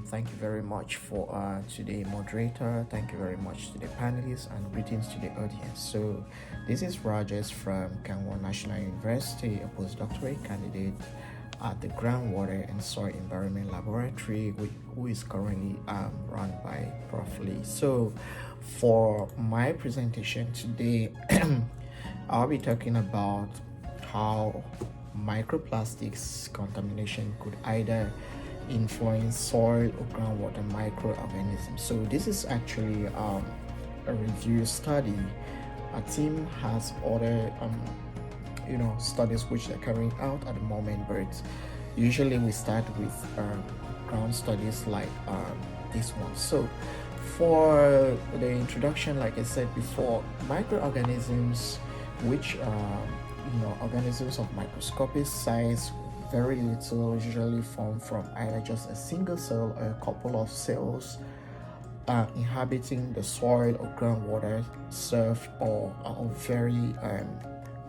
Thank you very much for today, moderator. Thank you very much to the panelists and greetings to the audience. So, this is Rajesh from Kanwon National University, a postdoctorate candidate at the Groundwater and Soil Environment Laboratory, who is currently run by Prof. Lee. So, for my presentation today, I'll be talking about how microplastics contamination could either influence soil or groundwater microorganisms. So this is actually a review study. A team has other studies which they're carrying out at the moment, but usually we start with ground studies like this one. So for the introduction, like I said before, microorganisms, which organisms of microscopic size, very little, usually formed from either just a single cell or a couple of cells inhabiting the soil or groundwater, serve or are very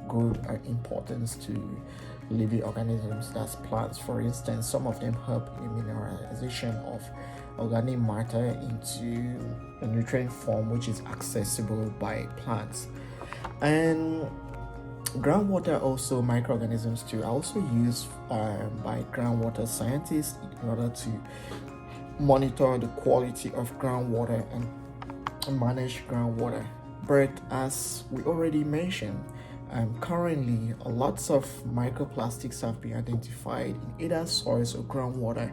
good importance to living organisms. That's plants, for instance. Some of them help in mineralization of organic matter into a nutrient form which is accessible by plants. And groundwater, also microorganisms too, are also used by groundwater scientists in order to monitor the quality of groundwater and manage groundwater. But as we already mentioned, currently lots of microplastics have been identified in either soils or groundwater,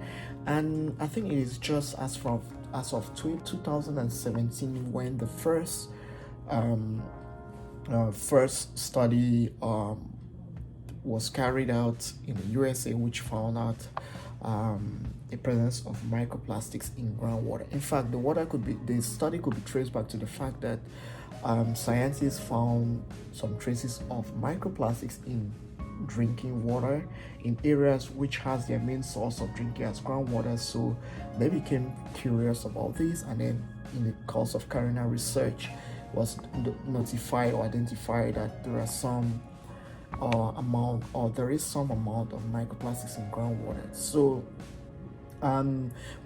and I think it is just as of 2017 when the first study was carried out in the USA, which found out the presence of microplastics in groundwater. In fact, the study could be traced back to the fact that scientists found some traces of microplastics in drinking water in areas which has their main source of drinking as groundwater. So they became curious about this, and then in the course of carrying out research, was notified or identified that there is some amount of microplastics in groundwater. So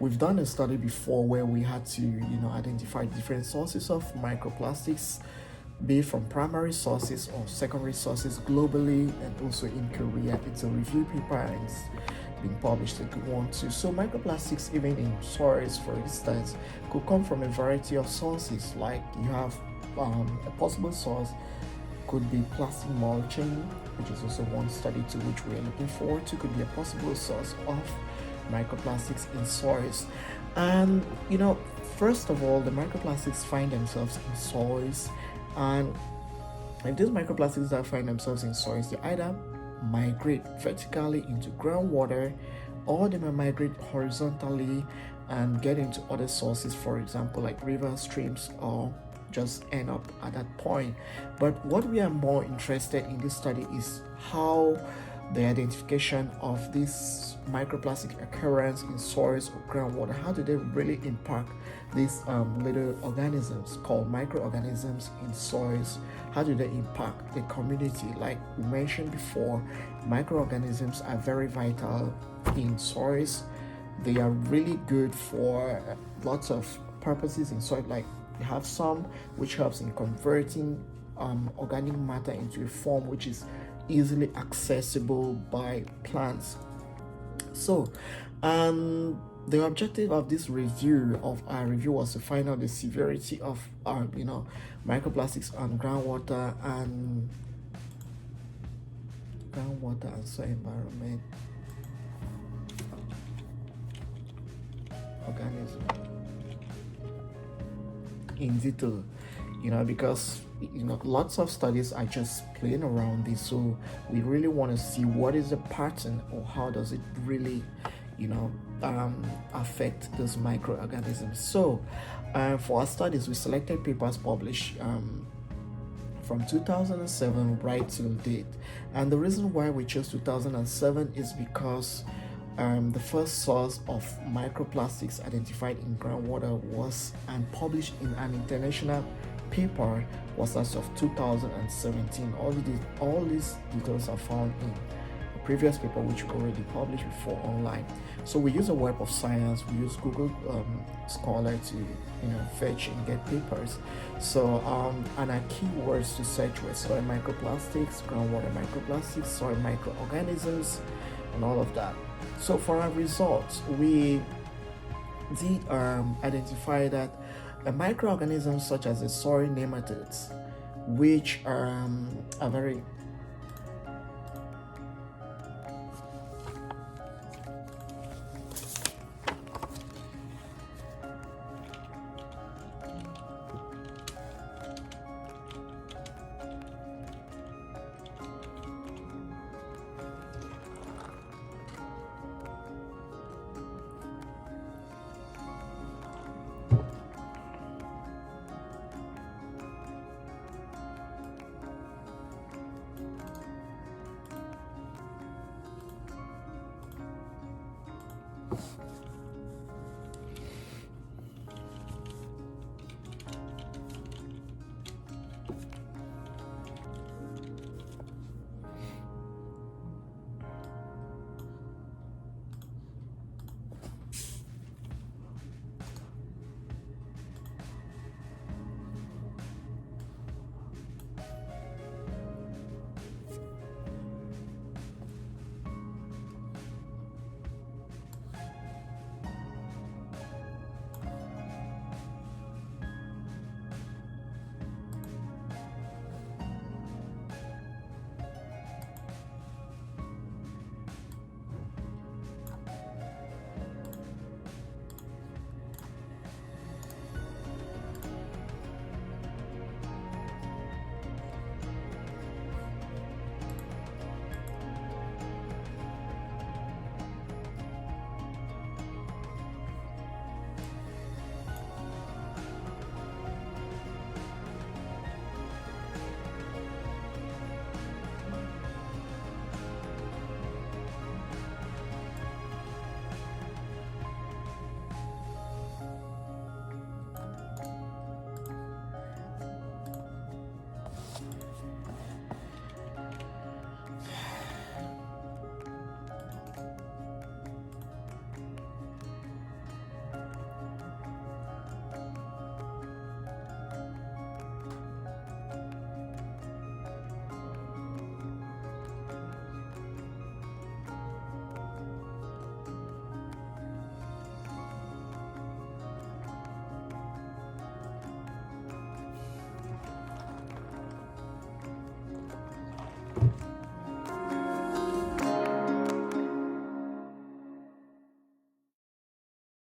we've done a study before where we had to identify different sources of microplastics, be it from primary sources or secondary sources globally, and also in Korea. It's a review paper and it's been published, a good one too. So microplastics, even in soils, for instance, could come from a variety of sources. Like you have a possible source could be plastic mulching, which is also one study to which we are looking forward to, could be a possible source of microplastics in soils. And first of all, the microplastics find themselves in soils, and if these microplastics that find themselves in soils, they either migrate vertically into groundwater, or they may migrate horizontally and get into other sources, for example like rivers, streams, or just end up at that point. But what we are more interested in this study is how the identification of this microplastic occurrence in soils or groundwater, how do they really impact these little organisms called microorganisms in soils? How do they impact the community? Like we mentioned before, microorganisms are very vital in soils. They are really good for lots of purposes in soil. Like we have some which helps in converting organic matter into a form which is easily accessible by plants. So the objective of this review was to find out the severity of microplastics on groundwater and soil environment organism in detail, because lots of studies are just playing around this. So we really want to see what is the pattern, or how does it really affect those microorganisms. So for our studies, we selected papers published from 2007 right till date. And the reason why we chose 2007 is because the first source of microplastics identified in groundwater was and published in an international paper was as of 2017. All these details are found in previous paper which we already published before online. So we use a web of science. We use Google Scholar to fetch and get papers. So and our keywords to search were soil microplastics, groundwater microplastics, soil microorganisms, and all of that. So for our results, we did identify that microorganisms such as the soil nematodes, which are very